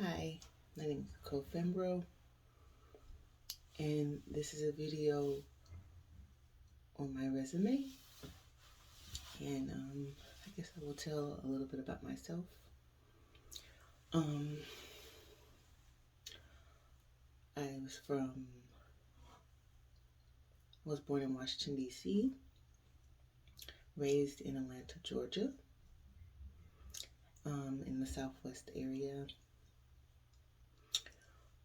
Hi, my name is Cofembro, and this is a video on my resume. And I guess I will tell a little bit about myself. Um, I was born in Washington D.C., raised in Atlanta, Georgia, in the Southwest area.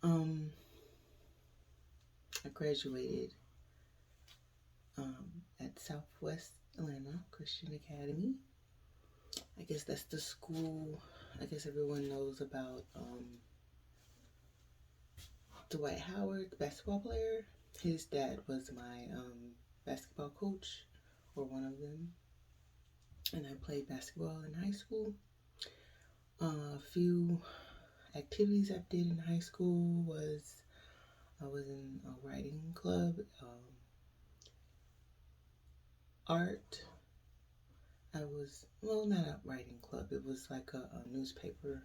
Um, I graduated at Southwest Atlanta Christian Academy. I guess that's the school. I guess everyone knows about Dwight Howard, the basketball player. His dad was my basketball coach, or one of them, and I played basketball in high school. A few activities I did in high school was I was in a writing club, art. I was, well, not a writing club. It was like a newspaper.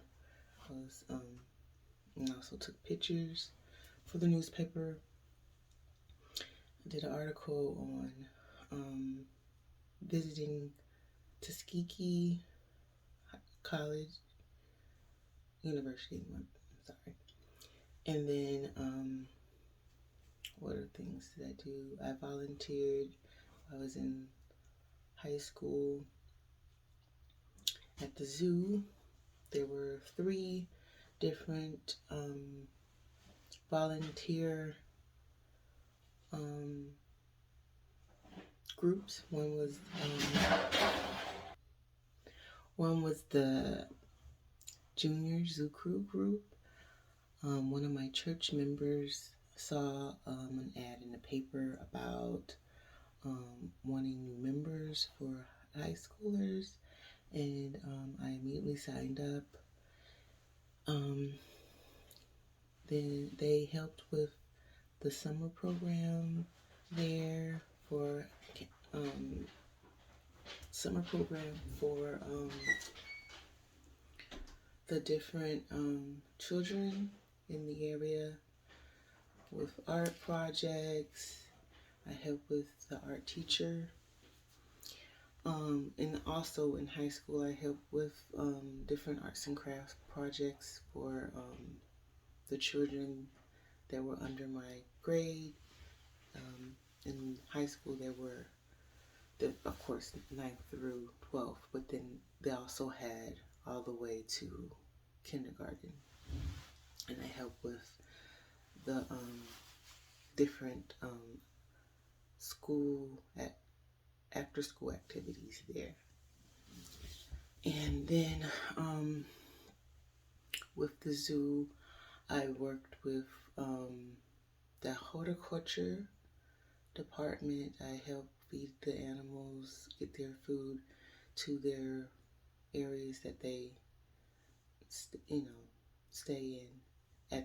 And also took pictures for the newspaper. I did an article on visiting Tuskegee College, University, I'm sorry. And then, what other things did I do? I volunteered. I was in high school at the zoo. There were 3 different volunteer groups. One was the junior zoo crew group. One of my church members saw an ad in the paper about wanting new members for high schoolers, and I immediately signed up. Then they helped with the summer program there for the different children in the area with art projects. I helped with the art teacher. And also in high school, I helped with different arts and crafts projects for the children that were under my grade. In high school, there were, of course, 9th through 12th, but then they also had all the way to kindergarten. And I helped with the different after school activities there. And then with the zoo, I worked with the horticulture department. I helped feed the animals, get their food to their areas that they, stay in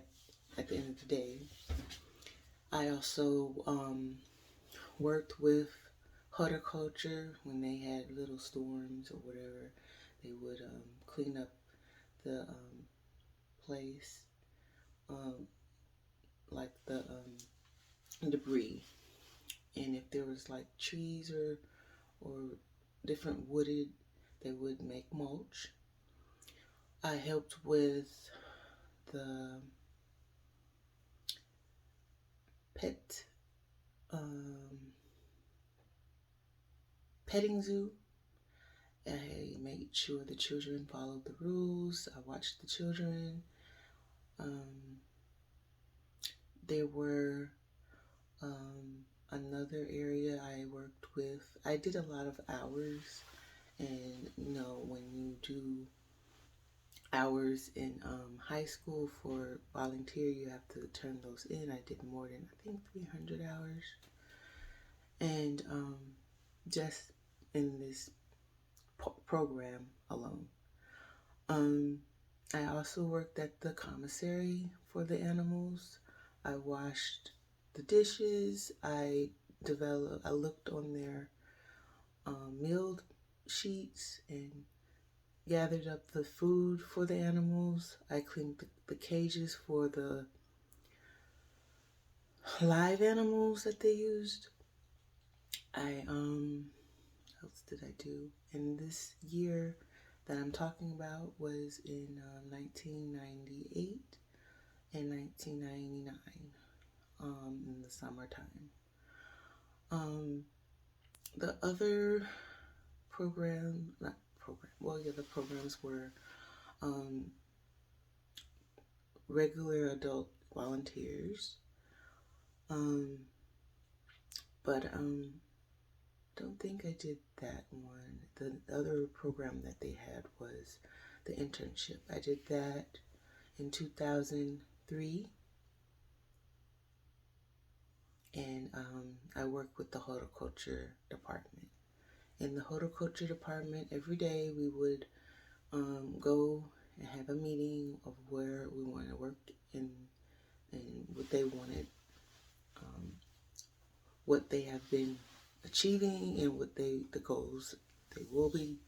at the end of the day. I also worked with horticulture when they had little storms or whatever. They would clean up the place, like the debris, and if there was like trees or different wooded, they would make mulch. I helped with the petting zoo. I made sure the children followed the rules. I watched the children. There were another area I worked with. I did a lot of hours, and when you do hours in high school for volunteer, you have to turn those in. I did more than, I think, 300 hours. And just in this program alone. I also worked at the commissary for the animals. I washed the dishes. I looked on their meal sheets and gathered up the food for the animals. I cleaned the cages for the live animals that they used. What else did I do? And this year that I'm talking about was in 1998 and 1999, in the summertime. The other the programs were regular adult volunteers, but don't think I did that one. The other program that they had was the internship. I did that in 2003, and I worked with the horticulture department. In the horticulture department, every day we would go and have a meeting of where we want to work and what they wanted, what they have been achieving, and the goals they will be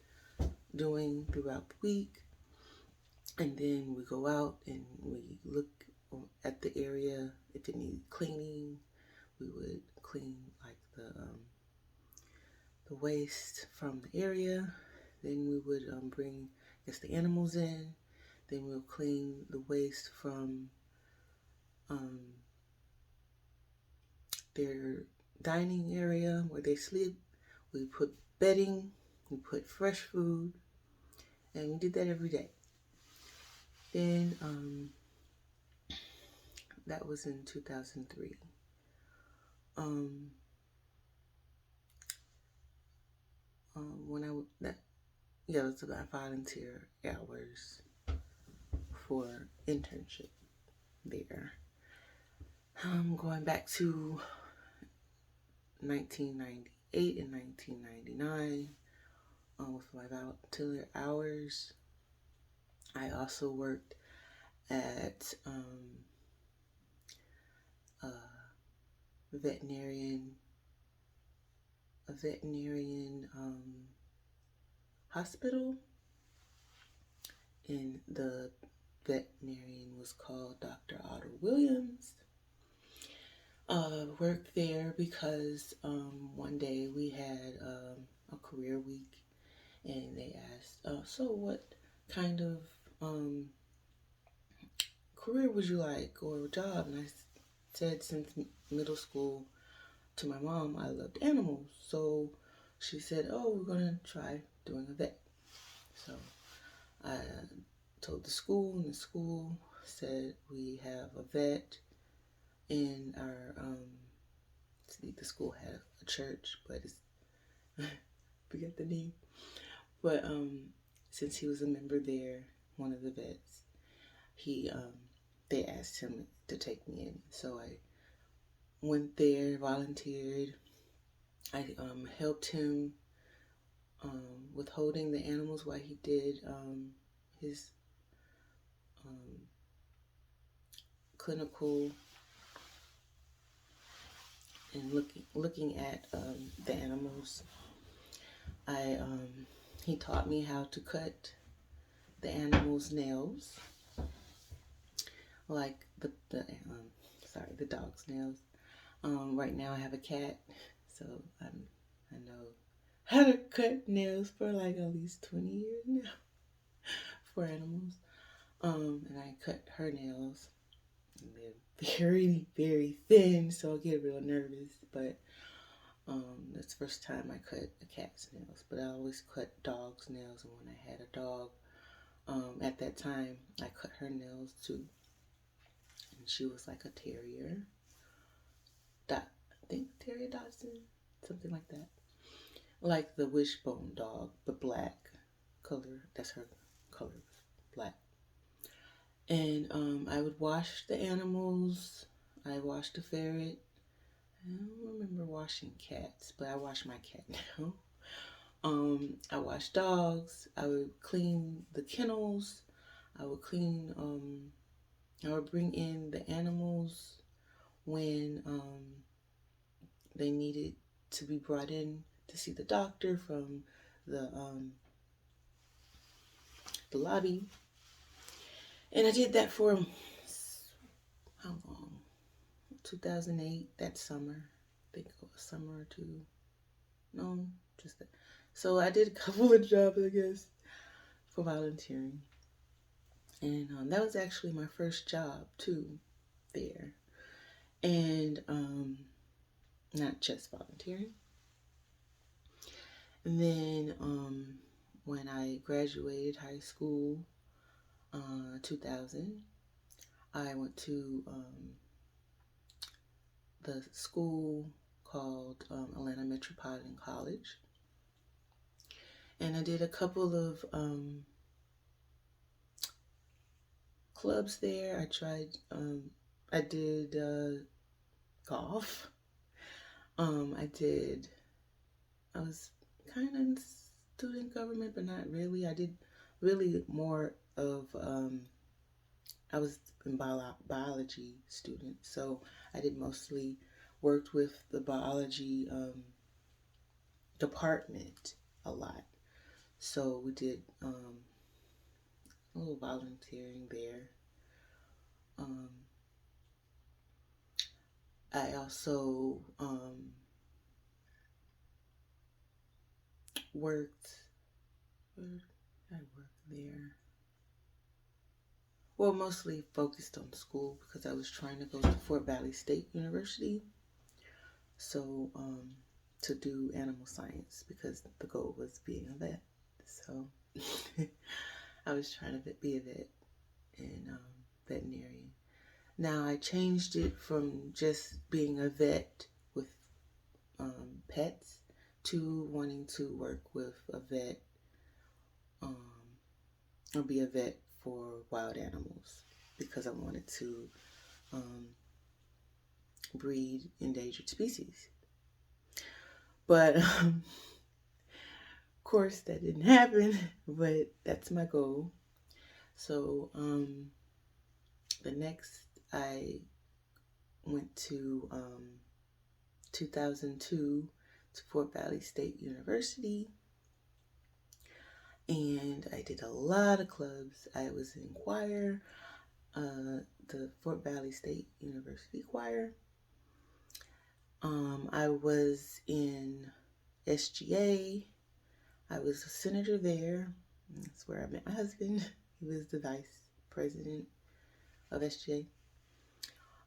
doing throughout the week. And then we go out and we look at the area. If it needed cleaning, we would clean like the waste from the area. Then we would bring, the animals in. Then we'll clean the waste from their dining area where they sleep. We put bedding, we put fresh food, and we did that every day. Then that was in 2003. It was about volunteer hours for internship there. Going back to 1998 and 1999 with my volunteer hours. I also worked at a veterinarian hospital, and the veterinarian was called Dr. Otto Williams. Worked there because one day we had a career week, and they asked, so what kind of career would you like, or job? And I said, since middle school, to my mom, I loved animals. So she said, oh, we're going to try doing a vet. So I told the school, and the school said we have a vet in our, the school had a church, but it's, forget the name. But since he was a member there, one of the vets, they asked him to take me in. So I went there, volunteered. I helped him with holding the animals while he did his clinical and looking at the animals. He taught me how to cut the animals' nails, like the dog's nails. Right now I have a cat, so I know how to cut nails for like at least 20 years now for animals. And I cut her nails, and they're very, very thin, so I get real nervous. But that's the first time I cut a cat's nails. But I always cut dog's nails, and when I had a dog, at that time I cut her nails too. And she was like a terrier. I think Terrier Dotson, something like that. Like the wishbone dog, but black color. That's her color, black. And I would wash the animals. I washed the ferret. I don't remember washing cats, but I wash my cat now. I wash dogs. I would clean the kennels. I would bring in the animals when they needed to be brought in to see the doctor from the the lobby. And I did that for how long? 2008, that summer. I think a summer or two. No, just that. So I did a couple of jobs, I guess, for volunteering. And that was actually my first job, too, there. And not just volunteering. And then when I graduated high school, 2000, I went to the school called Atlanta Metropolitan College. And I did a couple of clubs there. I did golf. I was kind of in student government, but not really. I did really more of, I was in biology student, so I did mostly worked with the biology department a lot. So we did a little volunteering there. I also worked. Where did I work there? Well, mostly focused on school because I was trying to go to Fort Valley State University. So to do animal science because the goal was being a vet. So I was trying to be a vet in veterinarian. Now I changed it from just being a vet with pets to wanting to work with a vet or be a vet for wild animals because I wanted to breed endangered species. But of course that didn't happen, but that's my goal. So the next I went to 2002 to Fort Valley State University, and I did a lot of clubs. I was in choir, the Fort Valley State University choir. I was in SGA. I was a senator there. That's where I met my husband. He was the vice president of SGA.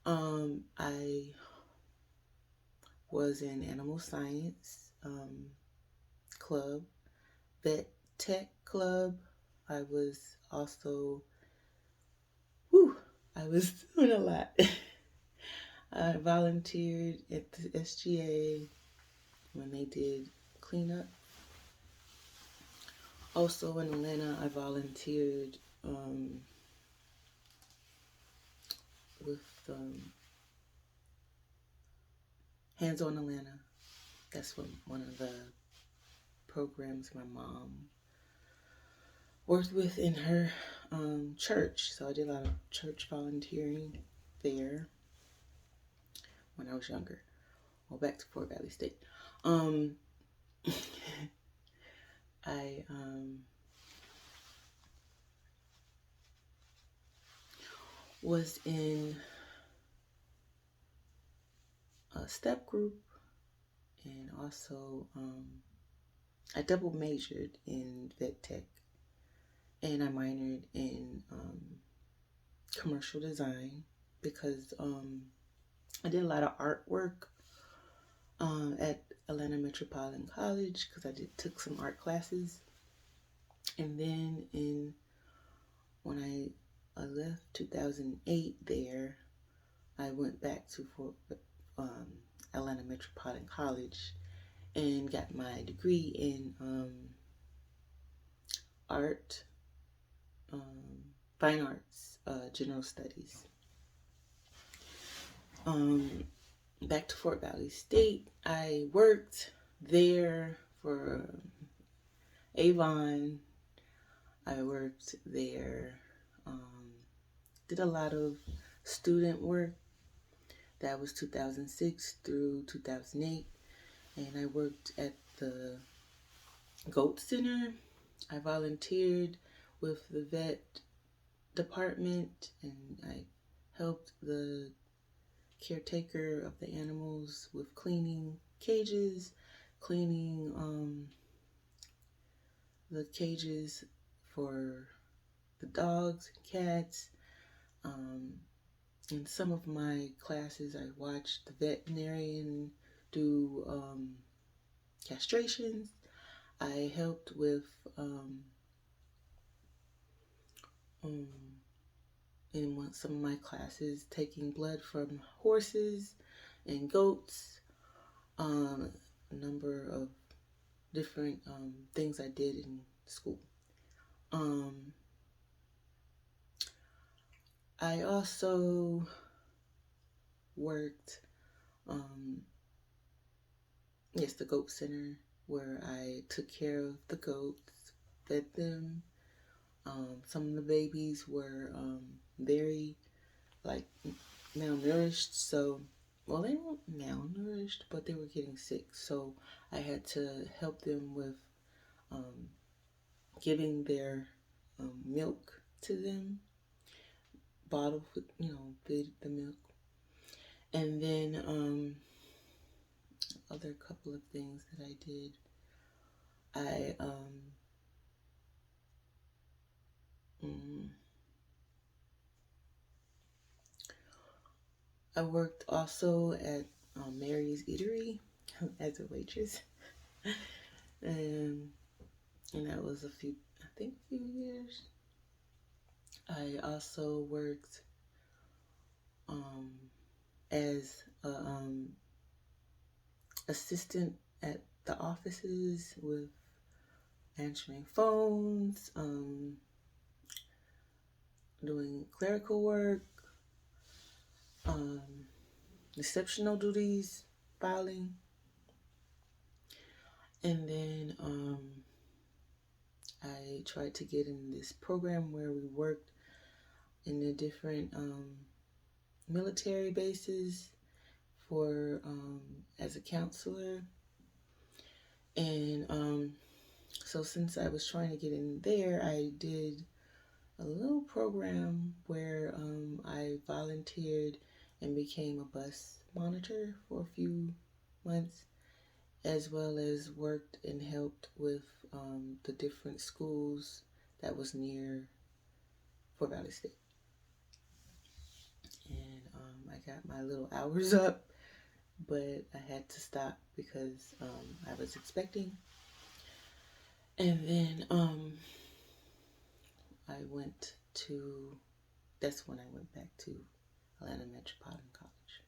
I was in animal science club, vet tech club. I was also, I was doing a lot. I volunteered at the SGA when they did cleanup. Also in Atlanta, I volunteered with Hands on Atlanta. That's one of the programs my mom worked with in her church. So I did a lot of church volunteering there when I was younger. Well, back to Fort Valley State. I was in a step group, and also I double majored in vet tech, and I minored in commercial design because I did a lot of artwork at Atlanta Metropolitan College because I took some art classes. And then when I left 2008 there, I went back to Atlanta Metropolitan College and got my degree in art, fine arts, general studies. Back to Fort Valley State, I worked there for Avon. I worked there, did a lot of student work. That was 2006 through 2008. And I worked at the Goat Center. I volunteered with the vet department, and I helped the caretaker of the animals with cleaning cages, cleaning the cages for the dogs and cats. In some of my classes, I watched the veterinarian do castrations. I helped with in some of my classes taking blood from horses and goats. A number of different things I did in school. I also worked, the goat center, where I took care of the goats, fed them. Some of the babies were very malnourished, so they weren't malnourished, but they were getting sick. So I had to help them with giving their milk to them, bottle, feed the milk, and then other couple of things that I did. I worked also at Mary's Eatery as a waitress, and that was a few years. I also worked as a assistant at the offices with answering phones, doing clerical work, receptional duties, filing, and then I tried to get in this program where we worked in the different military bases for as a counselor. And so since I was trying to get in there, I did a little program where I volunteered and became a bus monitor for a few months, as well as worked and helped with the different schools that was near Fort Valley State. And I got my little hours up, but I had to stop because I was expecting. And then that's when I went back to Atlanta Metropolitan College.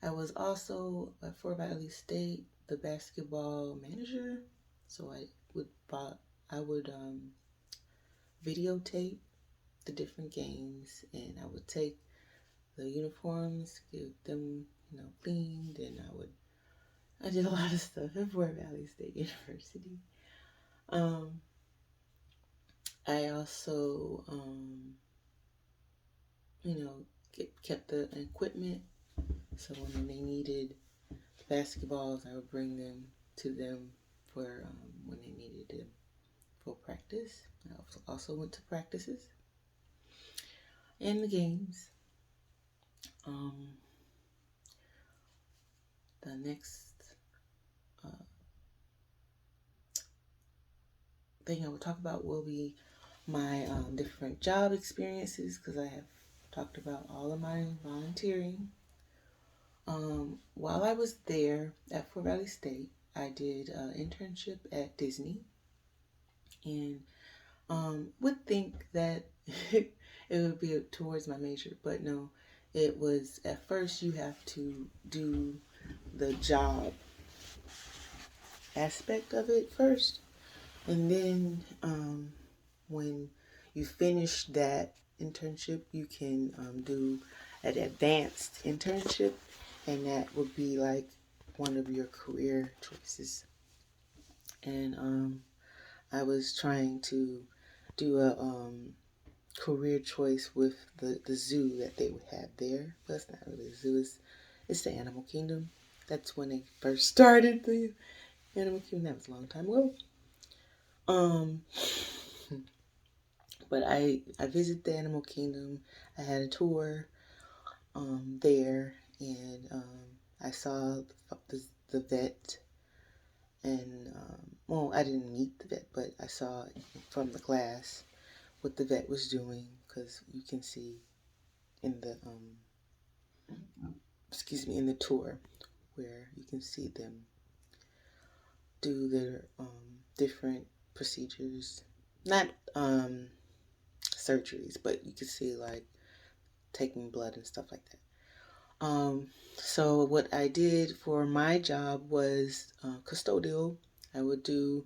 I was also at Fort Valley State the basketball manager, so I would videotape the different games, and I would take the uniforms, give them cleaned, and I did a lot of stuff at Fort Valley State University. I also kept the equipment, so when they needed basketballs, I would bring them to them for when they needed them for practice. I also went to practices and the games. The next thing I will talk about will be my different job experiences, because I have talked about all of my volunteering. While I was there at Fort Valley State, I did an internship at Disney, and would think that it would be towards my major, but no, it was. At first you have to do the job aspect of it first, and then when you finish that internship, you can do an advanced internship, and that would be like one of your career choices. And I was trying to do a career choice with the zoo that they would have there, but it's not really a zoo, it's the animal kingdom. That's when they first started the Animal Kingdom. That was a long time ago. Um, but I visited the Animal Kingdom. I had a tour there, and I saw the vet, and well, I didn't meet the vet, but I saw from the glass what the vet was doing, because you can see in the in the tour where you can see them do their different procedures, not surgeries, but you can see like taking blood and stuff like that. So what I did for my job was custodial. I would do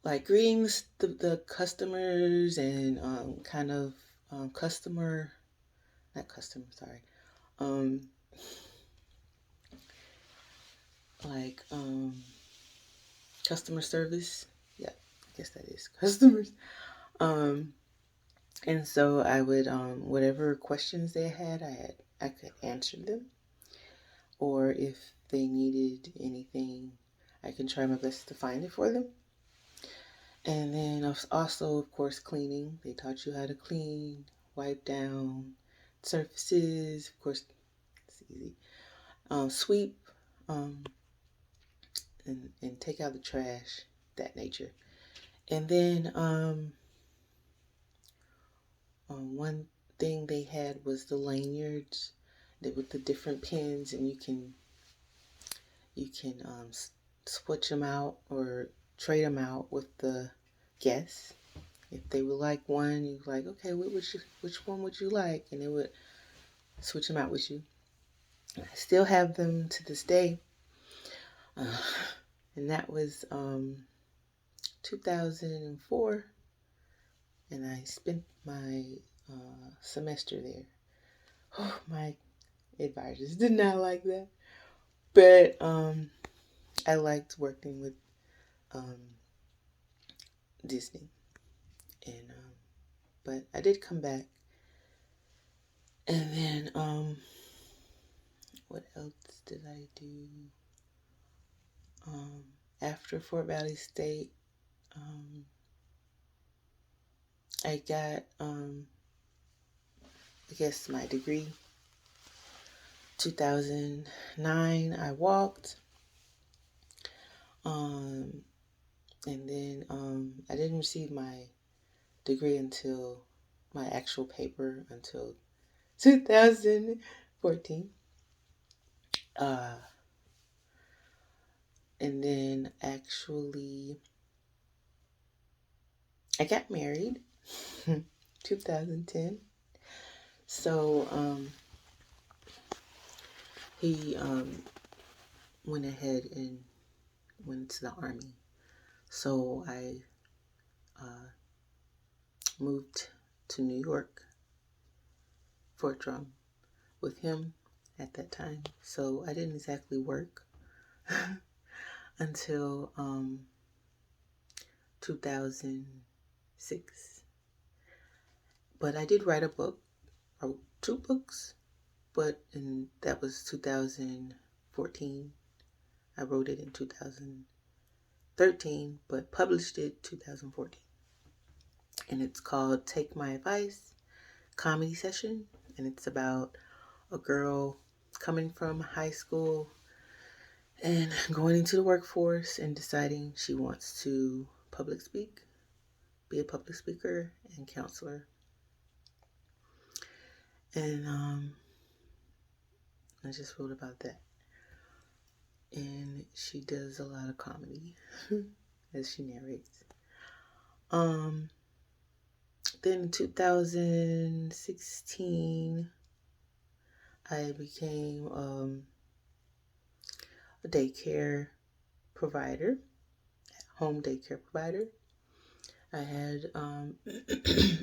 like greetings the customers, and kind of customer, not customer, sorry, um, like customer service. Yeah, I guess that is customers. Um, and so I would whatever questions they had, I could answer them, or if they needed anything, I can try my best to find it for them. And then also, of course, cleaning. They taught you how to clean, wipe down surfaces. Of course, it's easy. Sweep, um, and take out the trash, that nature. And then one thing they had was the lanyards with the different pins, and you can switch them out or trade them out with the guests. If they would like one, you're like, okay, which one would you like? And they would switch them out with you. I still have them to this day. And that was 2004. And I spent my semester there. Oh, my advisors did not like that. But I liked working with Disney. And but I did come back. And then what else did I do? After Fort Valley State, I got I guess my degree. 2009 I walked. And then I didn't receive my degree until my actual paper until 2014. And then actually I got married 2010. So he went ahead and went to the Army. So I moved to New York, Fort Drum, with him at that time. So I didn't exactly work until 2006. But I did write a book. I wrote 2 books, but that was 2014. I wrote it in 2013, but published it 2014. And it's called Take My Advice, Comedy Session. And it's about a girl coming from high school and going into the workforce and deciding she wants to public speak, be a public speaker and counselor. And I just wrote about that. And she does a lot of comedy as she narrates. Then in 2016, I became a daycare provider, home daycare provider. I had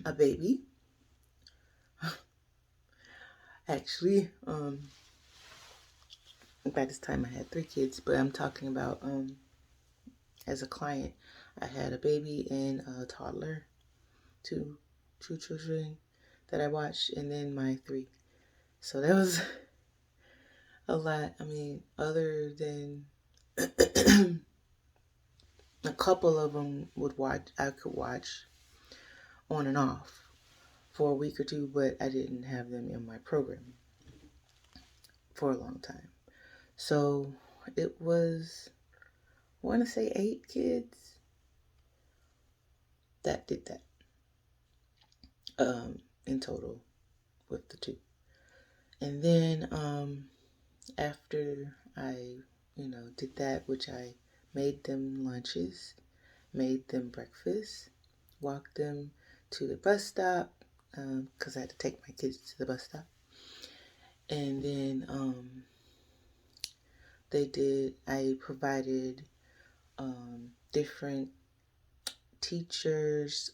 a baby. Actually, by this time I had 3 kids, but I'm talking about as a client, I had a baby and a toddler, two children that I watched, and then my 3. So that was a lot. I mean, other than a couple of them I could watch on and off for a week or two, but I didn't have them in my program for a long time. So it was, I want to say 8 kids that did that in total with the two. And then after I, did that, which I made them lunches, made them breakfast, walked them to the bus stop because I had to take my kids to the bus stop. And then I provided different teachers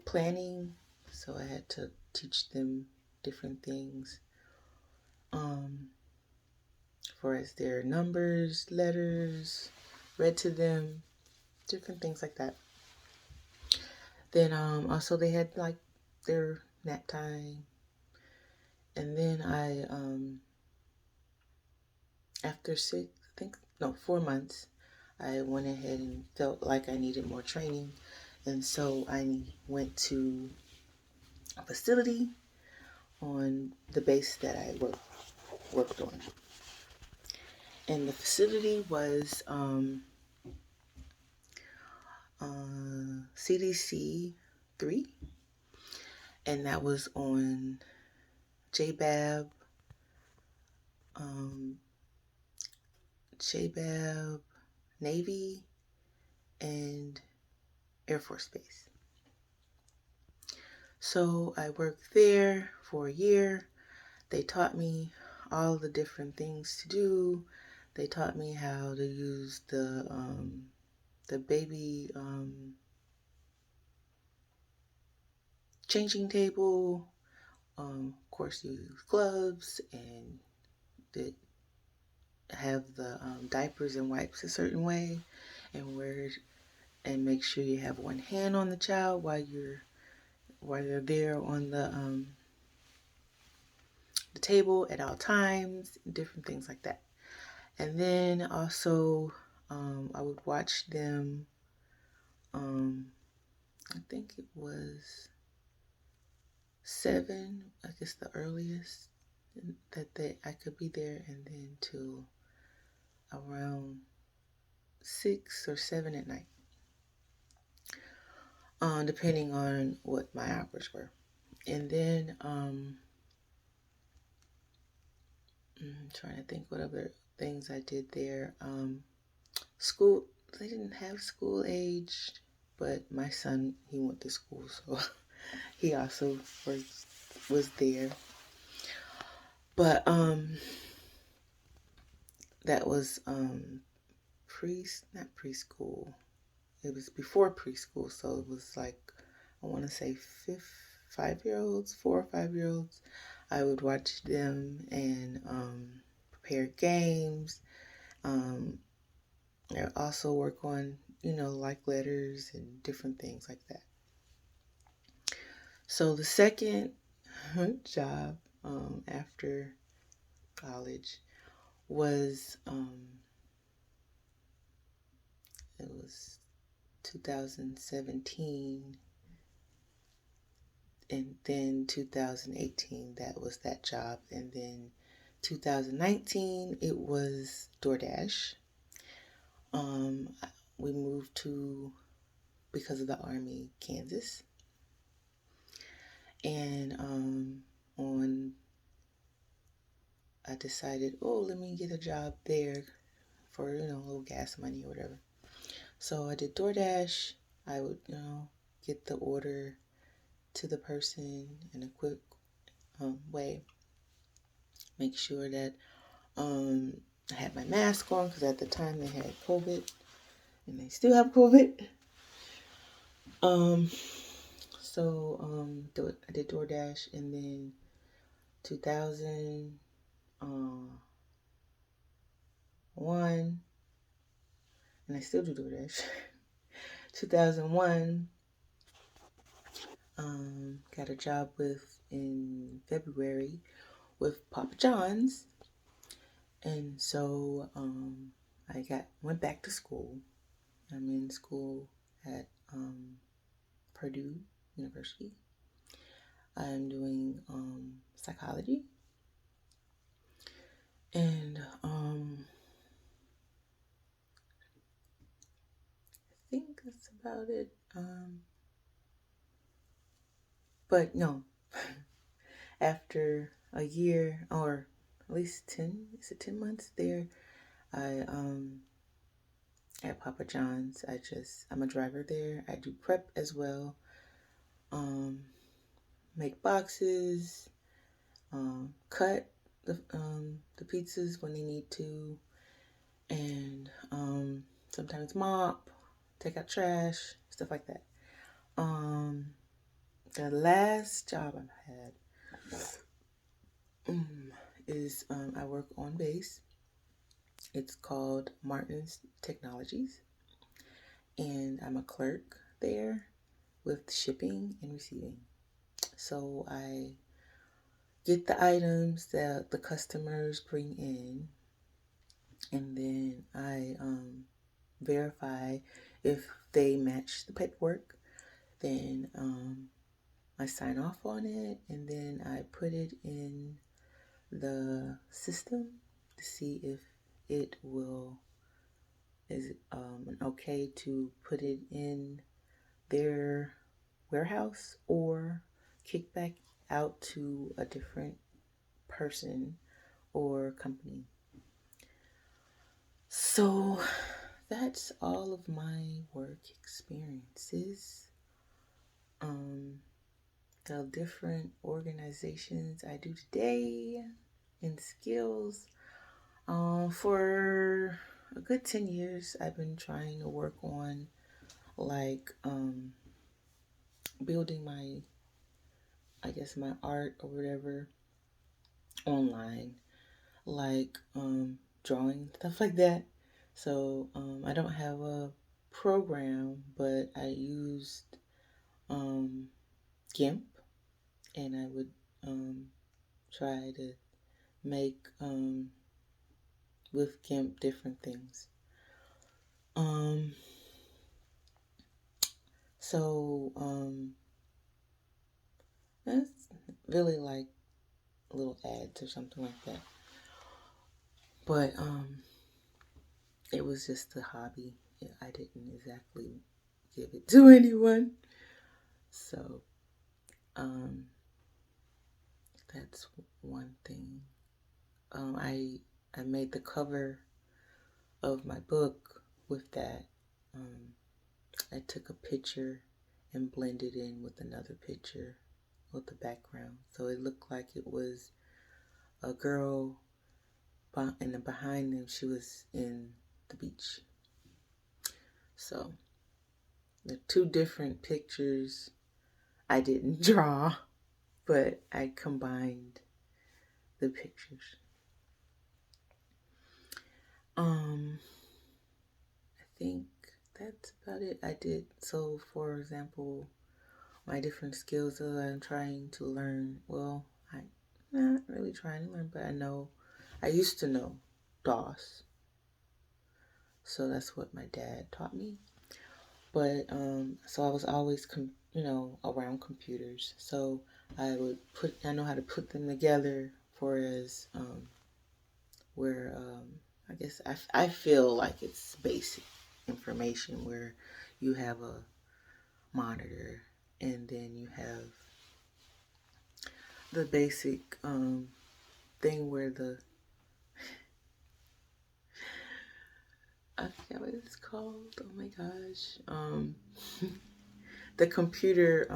planning. So I had to teach them different things for as their numbers, letters, read to them, different things like that. Then also they had like their nap time. And then I after 4 months, I went ahead and felt like I needed more training. And so I went to a facility on the base that I worked on. And the facility was CDC 3, and that was on JBAB, Navy, and Air Force Base. So I worked there for a year. They taught me all the different things to do. They taught me how to use the baby changing table. Of course, you use gloves and have the diapers and wipes a certain way, and make sure you have one hand on the child while they're there on the table at all times, different things like that. And then also I would watch them. I think it was 7, I guess the earliest that I could be there, and then till around 6 or 7 at night, depending on what my hours were. And then I'm trying to think what other things I did there. School, they didn't have school aged, but my son, he went to school, so he also was there. But that was not preschool. It was before preschool, so it was like, I want to say 5-year-olds, 4 or 5-year-olds. I would watch them and prepare games. I also work on, like letters and different things like that. So the second job after college was it was 2017, and then 2018 that was that job, and then 2019 it was Doordash. We moved to, because of the Army, Kansas, and I decided, let me get a job there for, a little gas money or whatever. So I did Doordash. I would, get the order to the person in a quick way. Make sure that I had my mask on, because at the time they had COVID, and they still have COVID. So I did Doordash, and then 2001, and I still do Doordash. 2001, got a job in February with Papa John's. And so I went back to school. I'm in school at Purdue University. I'm doing psychology. And I think that's about it. But no, after a year or at least 10 months there, I at Papa John's, I'm a driver there. I do prep as well. Make boxes, cut the pizzas when they need to, and sometimes mop, take out trash, stuff like that. The last job I've had is I work on base. It's called Martin's Technologies, and I'm a clerk there with shipping and receiving. So I get the items that the customers bring in, and then I verify if they match the paperwork. Then I sign off on it, and then I put it in the system to see if it is okay to put it in their warehouse or kick back out to a different person or company. So that's all of my work experiences. The different organizations I do today and skills. For a good 10 years, I've been trying to work on building my art or whatever online, drawing, stuff like that. So I don't have a program, but I used GIMP, and I would try to make with GIMP different things. So that's really like little ads or something like that. But it was just a hobby. I didn't exactly give it to anyone. So that's one thing. I made the cover of my book with that. I took a picture and blended in with another picture with the background. So it looked like it was a girl, and then behind them she was in the beach. So the two different pictures I didn't draw, but I combined the pictures. I think that's about it. So for example, my different skills that I'm trying to learn. Well, I'm not really trying to learn, but I used to know DOS. So that's what my dad taught me. But so I was always around computers. So I know how to put them together for where I guess I feel like it's basic information where you have a monitor, and then you have the basic thing where I forget what it's called. Oh my gosh. The computer,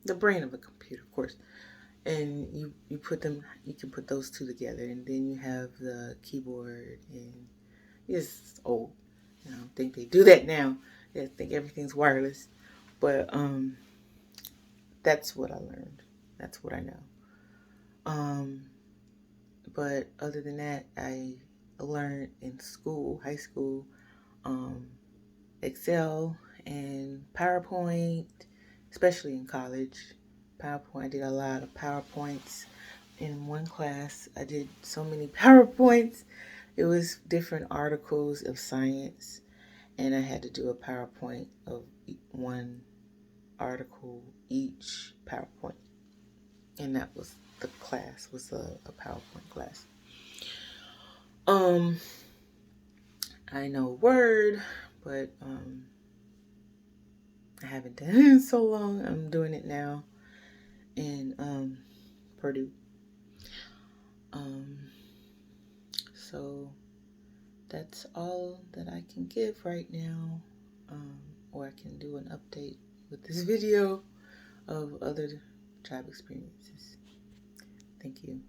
the brain of a computer, of course. And you can put those two together, and then you have the keyboard, and it's old. I don't think they do that now. I think everything's wireless. But that's what I learned. That's what I know. But other than that, I learned in school, high school, Excel and PowerPoint, especially in college. PowerPoint, I did a lot of PowerPoints in one class, I did so many PowerPoints. It was different articles of science, and I had to do a PowerPoint of one article each PowerPoint. And that was the class, was a PowerPoint class. I know Word, but I haven't done it in so long. I'm doing it now in Purdue. So that's all that I can give right now. Or I can do an update with this video of other job experiences. Thank you.